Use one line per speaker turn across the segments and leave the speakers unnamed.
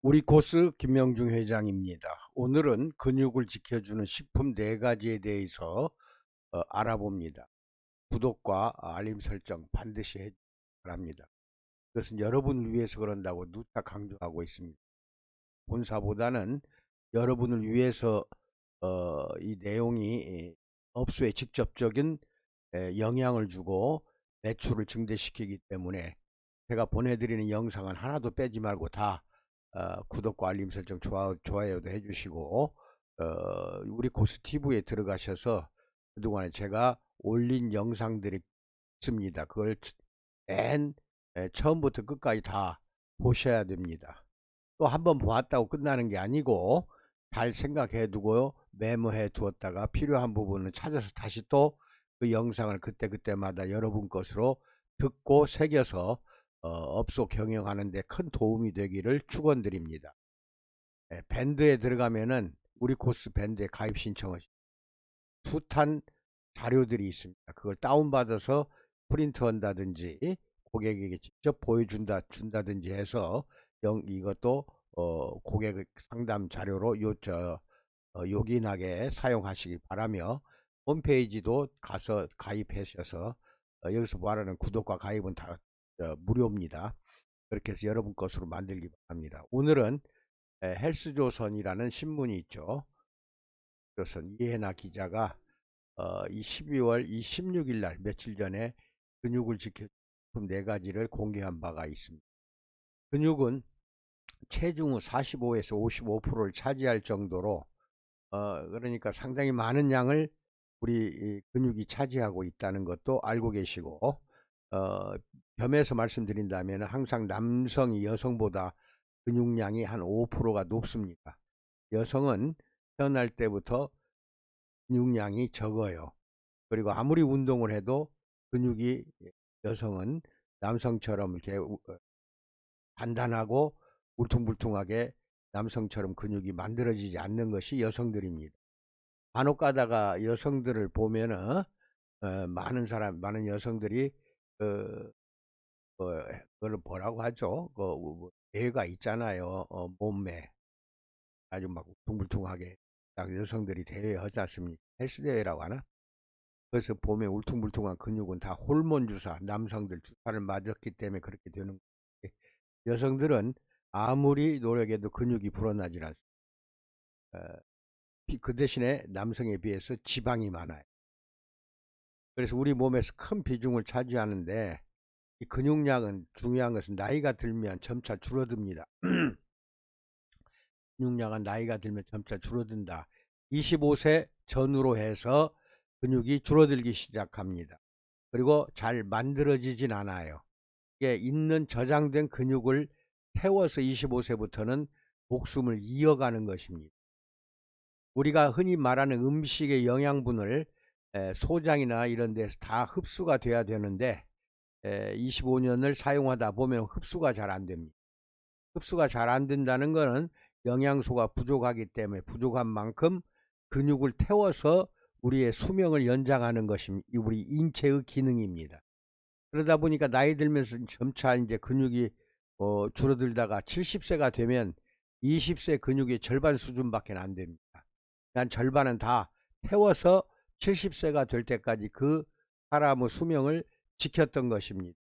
우리 코스 김명중 회장입니다. 오늘은 근육을 지켜주는 식품 4가지에 대해서 알아봅니다. 구독과 알림 설정 반드시 해주시기 바랍니다. 그것은 여러분을 위해서 그런다고 누차 강조하고 있습니다. 본사보다는 여러분을 위해서 이 내용이 업소에 직접적인 영향을 주고 매출을 증대시키기 때문에 제가 보내드리는 영상은 하나도 빼지 말고 다 구독과 알림 설정 좋아요도 해주시고 우리 코스티브에 들어가셔서 그동안에 제가 올린 영상들이 있습니다. 그걸 맨 처음부터 끝까지 다 보셔야 됩니다. 또 한번 보았다고 끝나는 게 아니고 잘 생각해 두고 메모해 두었다가 필요한 부분은 찾아서 다시 또 그 영상을 그때그때마다 여러분 것으로 듣고 새겨서 업소 경영하는 데 큰 도움이 되기를 축원드립니다. 밴드에 들어가면은 우리 코스 밴드에 가입 신청을 숱한 자료들이 있습니다. 그걸 다운받아서 프린트 한다든지 고객에게 직접 준다든지 해서 이것도 고객 상담 자료로 요긴하게 사용하시기 바라며 홈페이지도 가서 가입하셔서 여기서 말하는 구독과 가입은 다 무료입니다. 그렇게 해서 여러분 것으로 만들기 바랍니다. 오늘은 헬스조선이라는 신문이 있죠. 조선 이해나 기자가 이 12월 16일 날 며칠 전에 근육을 지켜주는 4가지를 공개한 바가 있습니다. 근육은 체중 후 45에서 55%를 차지할 정도로 그러니까 상당히 많은 양을 우리 근육이 차지하고 있다는 것도 알고 계시고 겸해서 말씀드린다면 항상 남성이 여성보다 근육량이 한 5%가 높습니다. 여성은 태어날 때부터 근육량이 적어요. 그리고 아무리 운동을 해도 근육이 여성은 남성처럼 이렇게 단단하고 울퉁불퉁하게 남성처럼 근육이 만들어지지 않는 것이 여성들입니다. 간혹 가다가 여성들을 보면은 많은 여성들이 그걸 뭐라고 하죠? 대가 있잖아요. 몸매 아주 막 울퉁불퉁하게 딱 여성들이 대회 하지 않습니까? 헬스 대회라고 하나? 그래서 보면 울퉁불퉁한 근육은 다 호르몬 주사, 남성들 주사를 맞았기 때문에 그렇게 되는 거예요. 여성들은 아무리 노력해도 근육이 불어나질 않습니다. 그 대신에 남성에 비해서 지방이 많아요. 그래서 우리 몸에서 큰 비중을 차지하는데 이 근육량은 중요한 것은 나이가 들면 점차 줄어듭니다. 근육량은 나이가 들면 점차 줄어든다. 25세 전후로 해서 근육이 줄어들기 시작합니다. 그리고 잘 만들어지진 않아요. 이게 있는 저장된 근육을 태워서 25세부터는 목숨을 이어가는 것입니다. 우리가 흔히 말하는 음식의 영양분을 소장이나 이런 데서 다 흡수가 돼야 되는데 25년을 사용하다 보면 흡수가 잘 안 됩니다. 흡수가 잘 안 된다는 것은 영양소가 부족하기 때문에 부족한 만큼 근육을 태워서 우리의 수명을 연장하는 것이 우리 인체의 기능입니다. 그러다 보니까 나이 들면서 점차 이제 근육이 줄어들다가 70세가 되면 20세 근육의 절반 수준밖에 안 됩니다. 난 절반은 다 태워서 70세가 될 때까지 그 사람의 수명을 지켰던 것입니다.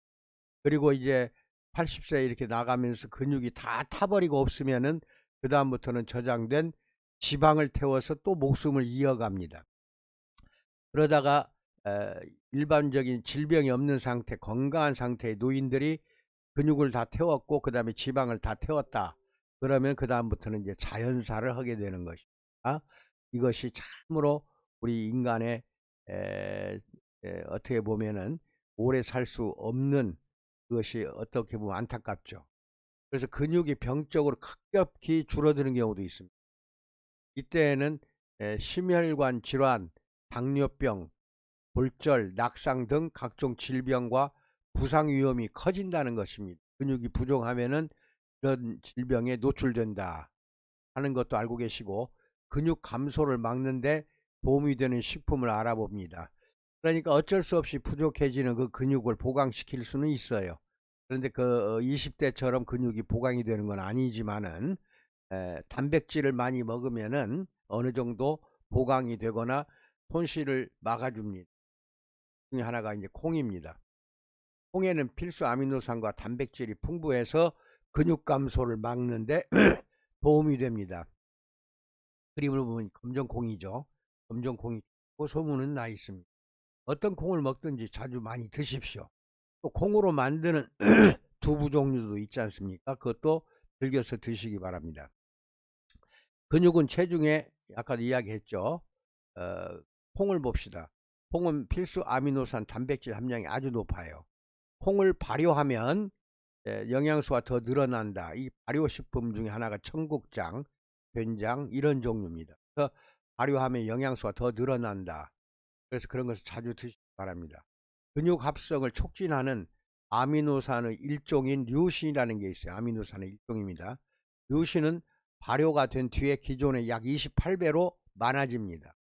그리고 이제 80세 이렇게 나가면서 근육이 다 타버리고 없으면은 그 다음부터는 저장된 지방을 태워서 또 목숨을 이어갑니다. 그러다가 일반적인 질병이 없는 상태, 건강한 상태의 노인들이 근육을 다 태웠고 그 다음에 지방을 다 태웠다. 그러면 그 다음부터는 이제 자연사를 하게 되는 것입니다. 이것이 참으로 우리 인간의 어떻게 보면은 오래 살 수 없는 그것이 어떻게 보면 안타깝죠. 그래서 근육이 병적으로 급격히 줄어드는 경우도 있습니다. 이때에는 심혈관 질환, 당뇨병, 골절, 낙상 등 각종 질병과 부상 위험이 커진다는 것입니다. 근육이 부족하면은 이런 질병에 노출된다 하는 것도 알고 계시고 근육 감소를 막는데 도움이 되는 식품을 알아봅니다. 그러니까 어쩔 수 없이 부족해지는 그 근육을 보강시킬 수는 있어요. 그런데 그 20대처럼 근육이 보강이 되는 건 아니지만은 단백질을 많이 먹으면은 어느 정도 보강이 되거나 손실을 막아줍니다. 그 중에 하나가 이제 콩입니다. 콩에는 필수 아미노산과 단백질이 풍부해서 근육 감소를 막는데 도움이 됩니다. 그림을 보면 검정콩이죠. 검정콩이 좋고 소문은 나 있습니다. 어떤 콩을 먹든지 자주 많이 드십시오. 또 콩으로 만드는 두부 종류도 있지 않습니까? 그것도 즐겨서 드시기 바랍니다. 근육은 체중에 아까도 이야기했죠. 콩을 봅시다. 콩은 필수 아미노산 단백질 함량이 아주 높아요. 콩을 발효하면 영양소가 더 늘어난다. 이 발효식품 중에 하나가 청국장, 된장 이런 종류입니다. 그래서 발효하면 영양소가 더 늘어난다. 그래서 그런 것을 자주 드시기 바랍니다. 근육 합성을 촉진하는 아미노산의 일종인 류신이라는 게 있어요. 아미노산의 일종입니다. 류신은 발효가 된 뒤에 기존의 약 28배로 많아집니다.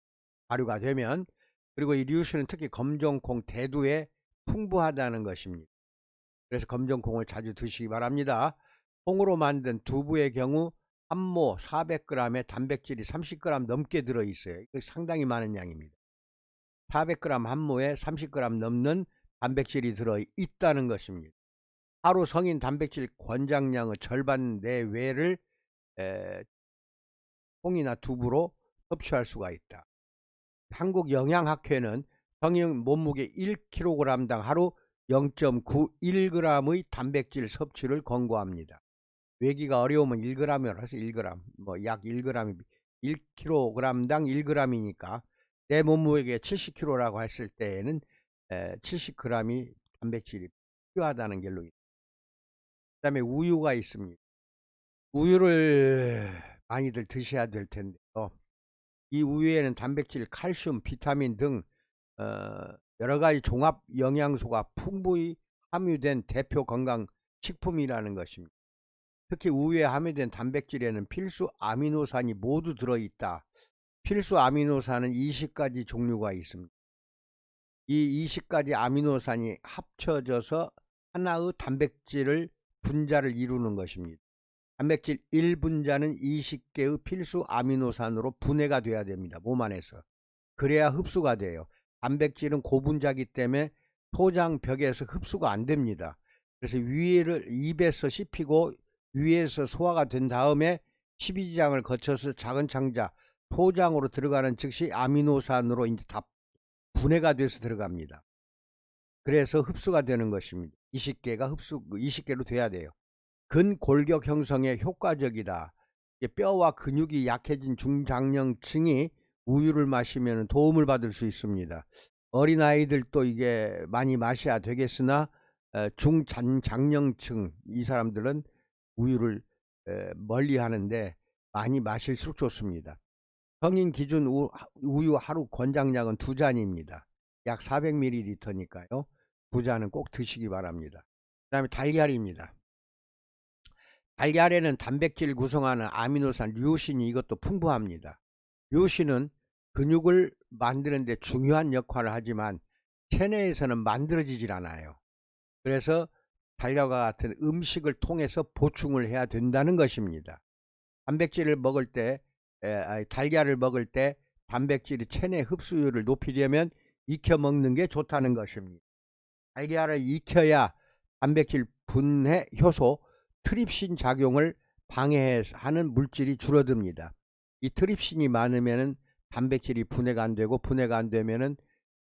발효가 되면. 그리고 이 류신은 특히 검정콩, 대두에 풍부하다는 것입니다. 그래서 검정콩을 자주 드시기 바랍니다. 콩으로 만든 두부의 경우 한 모 400g에 단백질이 30g 넘게 들어있어요. 이거 상당히 많은 양입니다. 400g 한 모에 30g 넘는 단백질이 들어있다는 것입니다. 하루 성인 단백질 권장량의 절반 내외를 콩이나 두부로 섭취할 수가 있다. 한국영양학회는 성인 몸무게 1kg당 하루 0.91g의 단백질 섭취를 권고합니다. 외기가 어려우면 1g이라고 해서 1g, 약 1g이 1kg당 1g이니까 내 몸무게 70kg라고 했을 때에는 70g이 단백질이 필요하다는 결론입니다. 그 다음에 우유가 있습니다. 우유를 많이들 드셔야 될 텐데요. 이 우유에는 단백질, 칼슘, 비타민 등 여러가지 종합 영양소가 풍부히 함유된 대표 건강식품이라는 것입니다. 특히 우유에 함유된 단백질에는 필수 아미노산이 모두 들어있다. 필수 아미노산은 20가지 종류가 있습니다. 이 20가지 아미노산이 합쳐져서 하나의 단백질을 분자를 이루는 것입니다. 단백질 1분자는 20개의 필수 아미노산으로 분해가 돼야 됩니다. 몸 안에서. 그래야 흡수가 돼요. 단백질은 고분자이기 때문에 소장벽에서 흡수가 안 됩니다. 그래서 위를 입에서 씹히고 위에서 소화가 된 다음에 십이지장을 거쳐서 작은 창자 소장으로 들어가는 즉시 아미노산으로 이제 다 분해가 돼서 들어갑니다. 그래서 흡수가 되는 것입니다. 20개로 돼야 돼요. 근골격 형성에 효과적이다. 뼈와 근육이 약해진 중장년층이 우유를 마시면 도움을 받을 수 있습니다. 어린아이들도 이게 많이 마셔야 되겠으나 중장년층 이 사람들은 우유를 멀리 하는데 많이 마실수록 좋습니다. 성인 기준 우유 하루 권장량은 2잔입니다. 약 400ml니까요. 2잔은 꼭 드시기 바랍니다. 그 다음에 달걀입니다. 달걀에는 단백질 구성하는 아미노산 류신이 이것도 풍부합니다. 류신은 근육을 만드는 데 중요한 역할을 하지만 체내에서는 만들어지질 않아요. 그래서 달걀과 같은 음식을 통해서 보충을 해야 된다는 것입니다. 단백질을 먹을 때 달걀을 먹을 때 단백질이 체내 흡수율을 높이려면 익혀 먹는 게 좋다는 것입니다. 달걀을 익혀야 단백질 분해 효소 트립신 작용을 방해하는 물질이 줄어듭니다. 이 트립신이 많으면 단백질이 분해가 안 되고 분해가 안 되면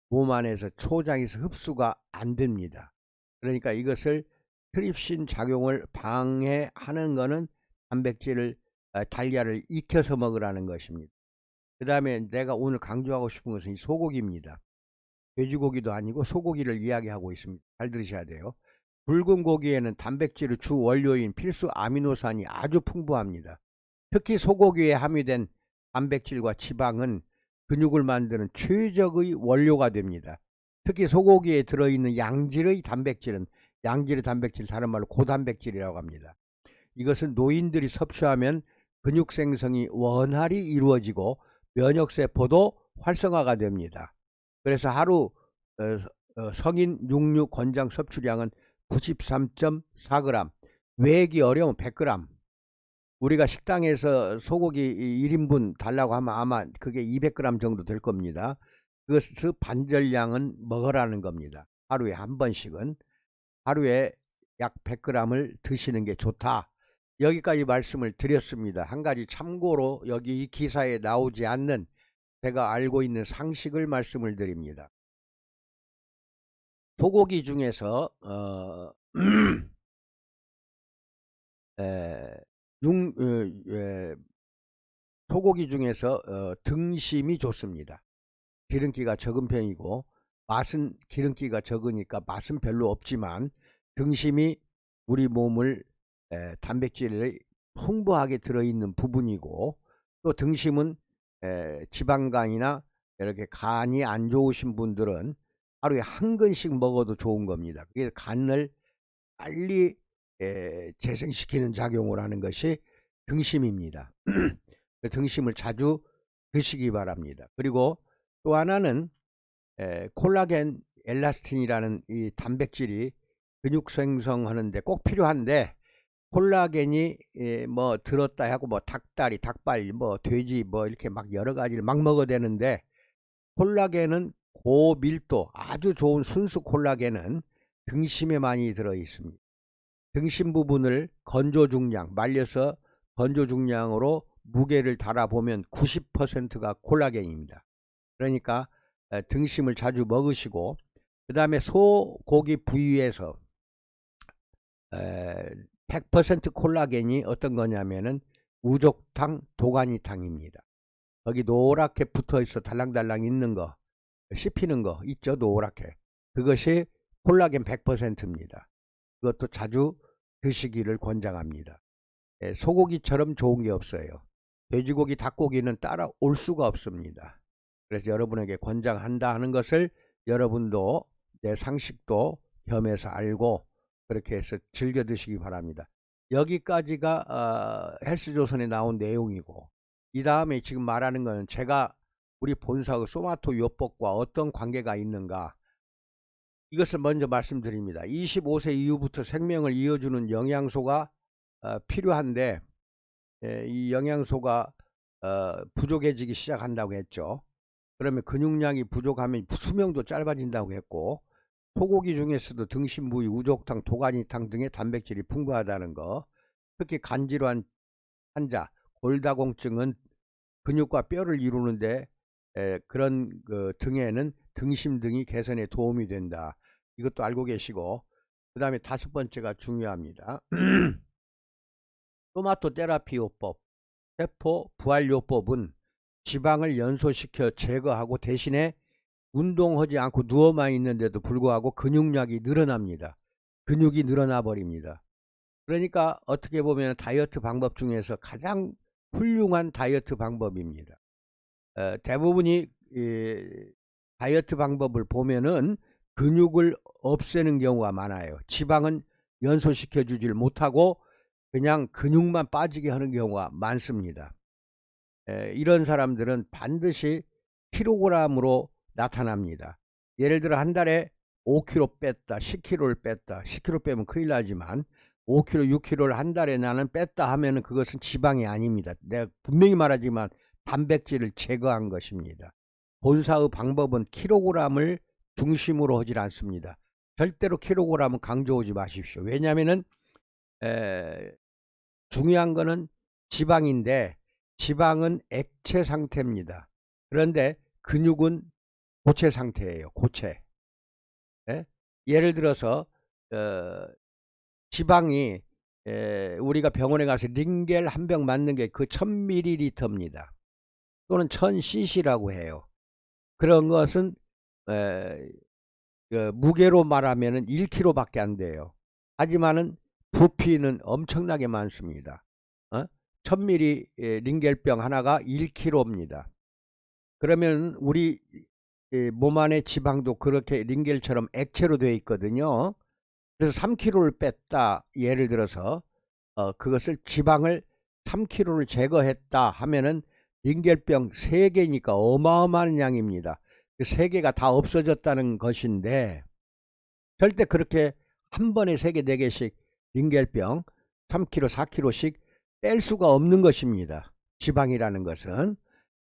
몸 안에서 초장에서 흡수가 안 됩니다. 그러니까 이것을 트립신 작용을 방해하는 것은 달걀을 익혀서 먹으라는 것입니다. 그 다음에 내가 오늘 강조하고 싶은 것은 이 소고기입니다. 돼지고기도 아니고 소고기를 이야기하고 있습니다. 잘 들으셔야 돼요. 붉은 고기에는 단백질의 주 원료인 필수 아미노산이 아주 풍부합니다. 특히 소고기에 함유된 단백질과 지방은 근육을 만드는 최적의 원료가 됩니다. 특히 소고기에 들어있는 양질의 단백질 다른 말로 고단백질이라고 합니다. 이것은 노인들이 섭취하면 근육 생성이 원활히 이루어지고 면역세포도 활성화가 됩니다. 그래서 하루 성인 육류 권장 섭취량은 93.4g, 외기 어려운 100g, 우리가 식당에서 소고기 1인분 달라고 하면 아마 그게 200g 정도 될 겁니다. 그 반절량은 먹으라는 겁니다. 하루에 한 번씩은. 하루에 약 100g을 드시는 게 좋다. 여기까지 말씀을 드렸습니다. 한 가지 참고로 여기 이 기사에 나오지 않는 제가 알고 있는 상식을 말씀을 드립니다. 소고기 중에서 소고기 중에서 등심이 좋습니다. 기름기가 적은 편이고 맛은 기름기가 적으니까 맛은 별로 없지만 등심이 우리 몸을 단백질이 풍부하게 들어있는 부분이고, 또 등심은 지방간이나 이렇게 간이 안 좋으신 분들은 하루에 한 근씩 먹어도 좋은 겁니다. 그게 간을 빨리 재생시키는 작용을 하는 것이 등심입니다. 그 등심을 자주 드시기 바랍니다. 그리고 또 하나는 콜라겐 엘라스틴이라는 이 단백질이 근육 생성하는데 꼭 필요한데, 콜라겐이 뭐 들었다 하고 뭐 닭다리, 닭발, 뭐 돼지 뭐 이렇게 막 여러 가지를 막 먹어야 되는데, 콜라겐은 고밀도 아주 좋은 순수 콜라겐은 등심에 많이 들어 있습니다. 등심 부분을 건조 중량, 말려서 건조 중량으로 무게를 달아보면 90%가 콜라겐입니다. 그러니까 등심을 자주 먹으시고, 그 다음에 소고기 부위에서 100% 콜라겐이 어떤 거냐면은 우족탕, 도가니탕입니다. 거기 노랗게 붙어 있어 달랑달랑 있는 거, 씹히는 거 있죠, 노랗게. 그것이 콜라겐 100%입니다. 그것도 자주 드시기를 권장합니다. 소고기처럼 좋은 게 없어요. 돼지고기, 닭고기는 따라올 수가 없습니다. 그래서 여러분에게 권장한다 하는 것을 여러분도 내 상식도 겸해서 알고 그렇게 해서 즐겨 드시기 바랍니다. 여기까지가 헬스조선에 나온 내용이고, 이 다음에 지금 말하는 것은 제가 우리 본사의 소마토 요법과 어떤 관계가 있는가, 이것을 먼저 말씀드립니다. 25세 이후부터 생명을 이어주는 영양소가 필요한데, 이 영양소가 부족해지기 시작한다고 했죠. 그러면 근육량이 부족하면 수명도 짧아진다고 했고, 소고기 중에서도 등심 부위, 우족탕, 도가니탕 등의 단백질이 풍부하다는 거, 특히 간질환 환자, 골다공증은 근육과 뼈를 이루는데 그런 등에는 등심 등이 개선에 도움이 된다. 이것도 알고 계시고, 그 다음에 5번째가 중요합니다. 토마토 테라피 요법, 세포 부활 요법은 지방을 연소시켜 제거하고 대신에 운동하지 않고 누워만 있는데도 불구하고 근육량이 늘어납니다. 근육이 늘어나 버립니다. 그러니까 어떻게 보면 다이어트 방법 중에서 가장 훌륭한 다이어트 방법입니다. 대부분이 다이어트 방법을 보면은 근육을 없애는 경우가 많아요. 지방은 연소시켜 주질 못하고 그냥 근육만 빠지게 하는 경우가 많습니다. 이런 사람들은 반드시 킬로그램으로 나타납니다. 예를 들어 한 달에 5kg 뺐다, 10kg를 뺐다. 10kg 빼면 큰일 나지만 5kg, 6kg를 한 달에 나는 뺐다 하면은 그것은 지방이 아닙니다. 내가 분명히 말하지만 단백질을 제거한 것입니다. 본사의 방법은 킬로그램을 중심으로 하질 않습니다. 절대로 킬로그램은 강조하지 마십시오. 왜냐하면은 중요한 거는 지방인데, 지방은 액체 상태입니다. 그런데 근육은 고체 상태예요. 고체. 예를 들어서 지방이 우리가 병원에 가서 링겔 한 병 맞는 게 그 1000ml입니다. 또는 1000cc라고 해요. 그런 것은 무게로 말하면 1kg밖에 안 돼요. 하지만은 부피는 엄청나게 많습니다. 1000ml 링겔병 하나가 1kg입니다. 그러면 우리 몸 안의 지방도 그렇게 링겔처럼 액체로 되어 있거든요. 그래서 3kg를 뺐다, 예를 들어서 그것을 지방을 3kg를 제거했다 하면은 링겔병 3개니까 어마어마한 양입니다. 그 3개가 다 없어졌다는 것인데, 절대 그렇게 한 번에 3개, 4개씩 링겔병 3kg, 4kg씩 뺄 수가 없는 것입니다. 지방이라는 것은.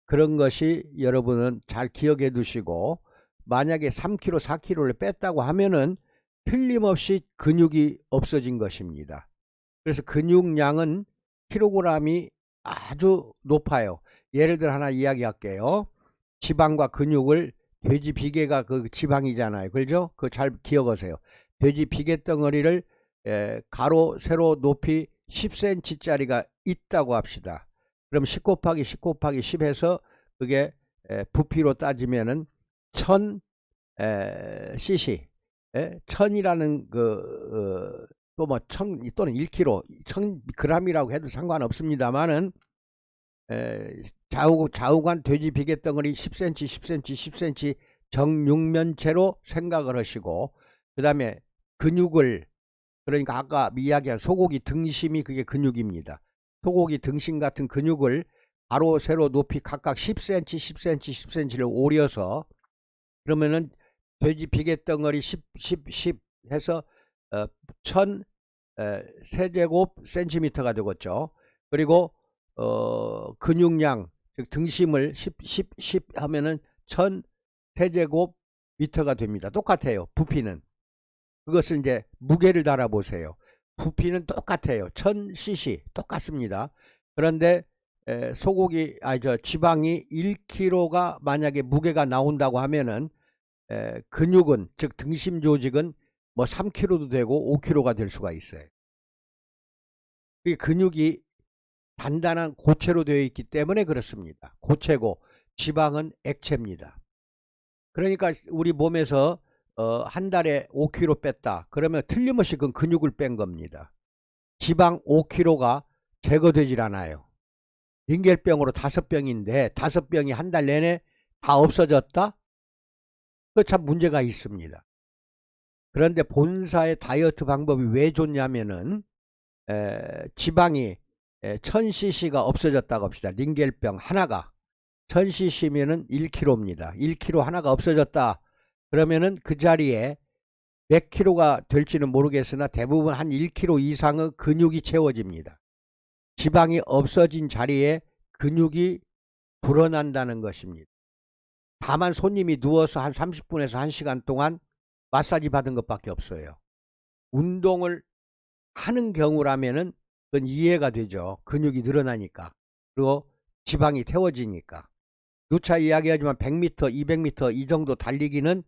그런 것이 여러분은 잘 기억해 두시고, 만약에 3kg, 4kg를 뺐다고 하면은 틀림없이 근육이 없어진 것입니다. 그래서 근육량은 킬로그램이 아주 높아요. 예를 들어 하나 이야기할게요. 지방과 근육을, 돼지 비계가 그 지방이잖아요. 그죠? 그거 잘 기억하세요. 돼지 비계 덩어리를 가로 세로 높이 10cm 짜리가 있다고 합시다. 그럼 10 곱하기 10 곱하기 10 해서 그게 부피로 따지면은 1000cc, 1000이라는 그 또 뭐 1000 또는 1kg, 1000g이라고 해도 상관없습니다만은 좌우간 돼지 비계 덩어리 10cm, 10cm, 10cm 정육면체로 생각을 하시고, 그 다음에 근육을, 그러니까 아까 이야기한 소고기 등심이 그게 근육입니다. 소고기 등심 같은 근육을 가로 세로 높이 각각 10cm, 10cm, 10cm를 오려서, 그러면은 돼지 비계 덩어리 10 해서 1000 세제곱 센티미터가 되겠죠. 그리고 근육량, 즉 등심을 10 하면은 1000 세제곱 미터가 됩니다. 똑같아요. 부피는. 그것을 이제 무게를 달아보세요. 부피는 똑같아요. 1000cc 똑같습니다. 그런데 소고기, 지방이 1kg가 만약에 무게가 나온다고 하면은 근육은, 즉 등심 조직은 뭐 3kg도 되고 5kg가 될 수가 있어요. 그 근육이 단단한 고체로 되어 있기 때문에 그렇습니다. 고체고 지방은 액체입니다. 그러니까 우리 몸에서 한 달에 5kg 뺐다 그러면 틀림없이 그건 근육을 뺀 겁니다. 지방 5kg가 제거되질 않아요. 링겔병으로 5병인데 5병이 한 달 내내 다 없어졌다? 그 참 문제가 있습니다. 그런데 본사의 다이어트 방법이 왜 좋냐면은 지방이 1000cc가 없어졌다고 합시다. 링겔병 하나가 1000cc면은 1kg입니다. 1kg 하나가 없어졌다 그러면은 그 자리에 몇 킬로가 될지는 모르겠으나 대부분 한 1kg 이상의 근육이 채워집니다. 지방이 없어진 자리에 근육이 불어난다는 것입니다. 다만 손님이 누워서 한 30분에서 1시간 동안 마사지 받은 것밖에 없어요. 운동을 하는 경우라면은 그건 이해가 되죠. 근육이 늘어나니까. 그리고 지방이 태워지니까. 누차 이야기하지만 100m, 200m 이 정도 달리기는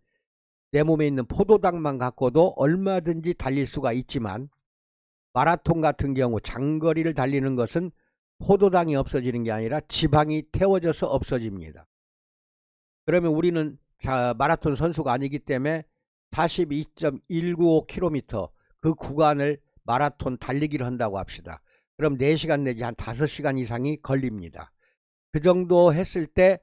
내 몸에 있는 포도당만 갖고도 얼마든지 달릴 수가 있지만, 마라톤 같은 경우 장거리를 달리는 것은 포도당이 없어지는 게 아니라 지방이 태워져서 없어집니다. 그러면 우리는 마라톤 선수가 아니기 때문에 42.195km 그 구간을 마라톤 달리기를 한다고 합시다. 그럼 4시간 내지 한 5시간 이상이 걸립니다. 그 정도 했을 때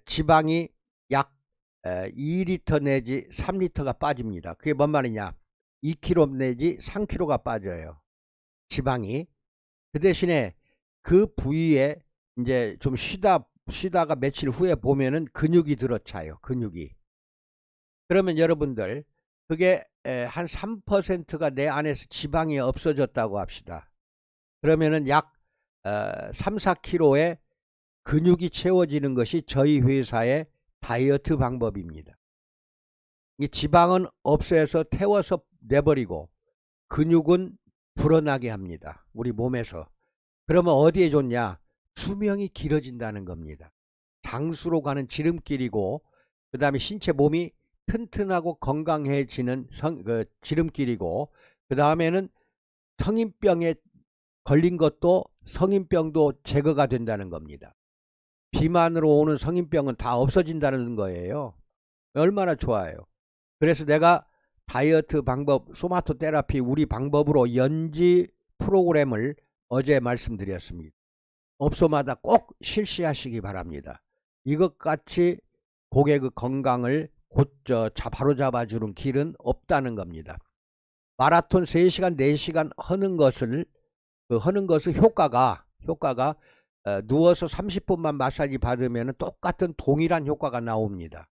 지방이 약 2리터 내지 3리터가 빠집니다. 그게 뭔 말이냐? 2kg 내지 3kg가 빠져요. 지방이. 그 대신에 그 부위에 이제 좀 쉬다가 며칠 후에 보면은 근육이 들어차요. 근육이. 그러면 여러분들 그게 한 3%가 내 안에서 지방이 없어졌다고 합시다. 그러면은 약 3, 4kg의 근육이 채워지는 것이 저희 회사의 다이어트 방법입니다. 이 지방은 없애서 태워서 내버리고 근육은 불어나게 합니다. 우리 몸에서. 그러면 어디에 좋냐? 수명이 길어진다는 겁니다. 장수로 가는 지름길이고, 그 다음에 신체 몸이 튼튼하고 건강해지는 지름길이고, 그 다음에는 성인병에 걸린 것도 성인병도 제거가 된다는 겁니다. 비만으로 오는 성인병은 다 없어진다는 거예요. 얼마나 좋아요. 그래서 내가 다이어트 방법, 소마토 테라피 우리 방법으로 연지 프로그램을 어제 말씀드렸습니다. 업소마다 꼭 실시하시기 바랍니다. 이것같이 고객의 건강을 바로 잡아주는 길은 없다는 겁니다. 마라톤 3시간, 4시간 하는 것을 효과가 누워서 30분만 마사지 받으면 똑같은 동일한 효과가 나옵니다.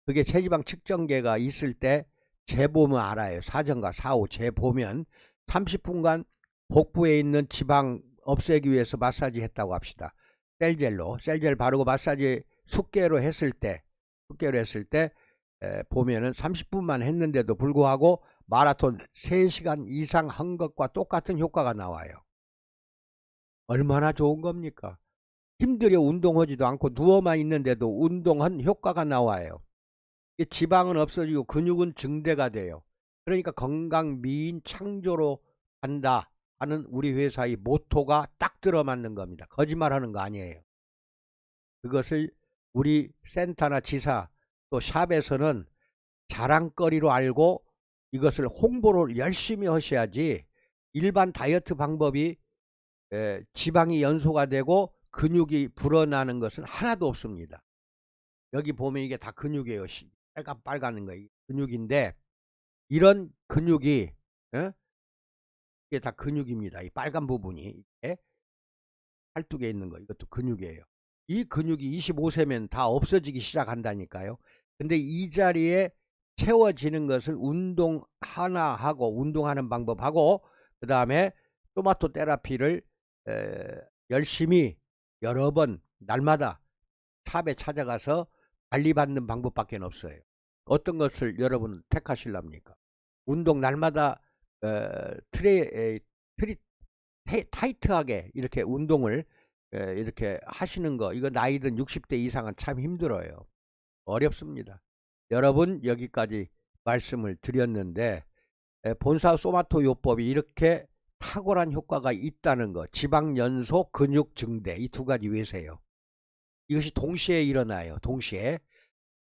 그게 체지방 측정계가 있을 때 재보면 알아요. 사전과 사후 재보면 30분간 복부에 있는 지방 없애기 위해서 마사지 했다고 합시다. 셀젤 바르고 마사지 숙계로 했을 때 보면은 30분만 했는데도 불구하고 마라톤 3시간 이상 한 것과 똑같은 효과가 나와요. 얼마나 좋은 겁니까? 힘들여 운동하지도 않고 누워만 있는데도 운동한 효과가 나와요. 지방은 없어지고 근육은 증대가 돼요. 그러니까 건강 미인 창조로 간다 하는 우리 회사의 모토가 딱 들어맞는 겁니다. 거짓말하는 거 아니에요. 그것을 우리 센터나 지사 또 샵에서는 자랑거리로 알고 이것을 홍보를 열심히 하셔야지, 일반 다이어트 방법이 지방이 연소가 되고 근육이 불어나는 것은 하나도 없습니다. 여기 보면 이게 다 근육이에요. 빨간 거 근육인데, 이런 근육이 이게 다 근육입니다. 이 빨간 부분이 팔뚝에 있는 거, 이것도 근육이에요. 이 근육이 25세면 다 없어지기 시작한다니까요. 근데 이 자리에 채워지는 것은 운동 하나 하고, 운동하는 방법하고, 그 다음에 토마토 테라피를 열심히 여러 번 날마다 샵에 찾아가서 관리받는 방법밖에 없어요. 어떤 것을 여러분 택하실랍니까? 운동 날마다 타이트하게 이렇게 운동을 이렇게 하시는 거, 이거 나이든 60대 이상은 참 힘들어요. 어렵습니다. 여러분, 여기까지 말씀을 드렸는데, 본사 소마토 요법이 이렇게 탁월한 효과가 있다는 거, 지방 연소, 근육 증대, 이 두 가지 외세요. 이것이 동시에 일어나요. 동시에.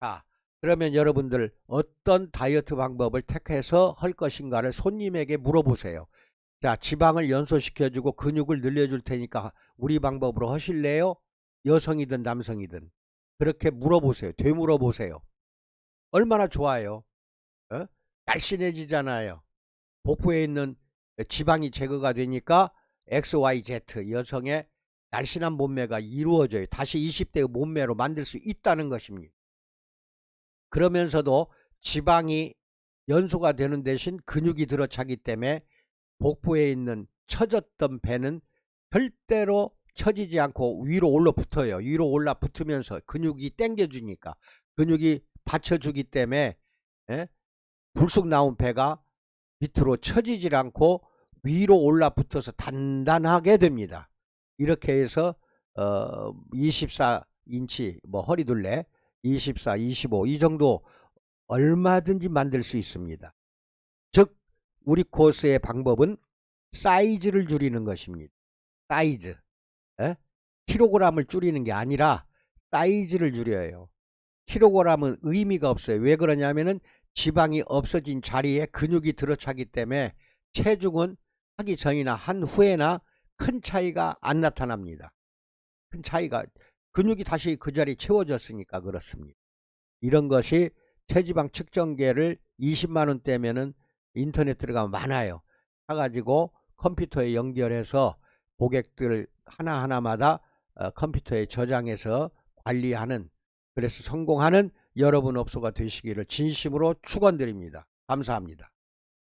자, 그러면 여러분들 어떤 다이어트 방법을 택해서 할 것인가를 손님에게 물어보세요. 자, 지방을 연소시켜주고 근육을 늘려줄 테니까 우리 방법으로 하실래요? 여성이든 남성이든 그렇게 물어보세요. 되물어보세요. 얼마나 좋아요. 날씬해지잖아요. 복부에 있는 지방이 제거가 되니까 XYZ 여성의 날씬한 몸매가 이루어져요. 다시 20대의 몸매로 만들 수 있다는 것입니다. 그러면서도 지방이 연소가 되는 대신 근육이 들어차기 때문에 복부에 있는 처졌던 배는 절대로 처지지 않고 위로 올라붙어요. 위로 올라붙으면서 근육이 당겨주니까, 근육이 받쳐주기 때문에 불쑥 나온 배가 밑으로 처지질 않고 위로 올라붙어서 단단하게 됩니다. 이렇게 해서 24인치 허리둘레 24, 25 이 정도 얼마든지 만들 수 있습니다. 즉 우리 코스의 방법은 사이즈를 줄이는 것입니다. 사이즈. 킬로그램을 줄이는 게 아니라 사이즈를 줄여요. 킬로그램은 의미가 없어요. 왜 그러냐면은 지방이 없어진 자리에 근육이 들어차기 때문에 체중은 하기 전이나 한 후에나 큰 차이가 안 나타납니다. 큰 차이가, 근육이 다시 그 자리에 채워졌으니까 그렇습니다. 이런 것이 체지방 측정계를 20만원대면은 인터넷 들어가면 많아요. 사가지고 컴퓨터에 연결해서 고객들 하나하나마다 컴퓨터에 저장해서 관리하는, 그래서 성공하는 여러분 업소가 되시기를 진심으로 축원드립니다. 감사합니다.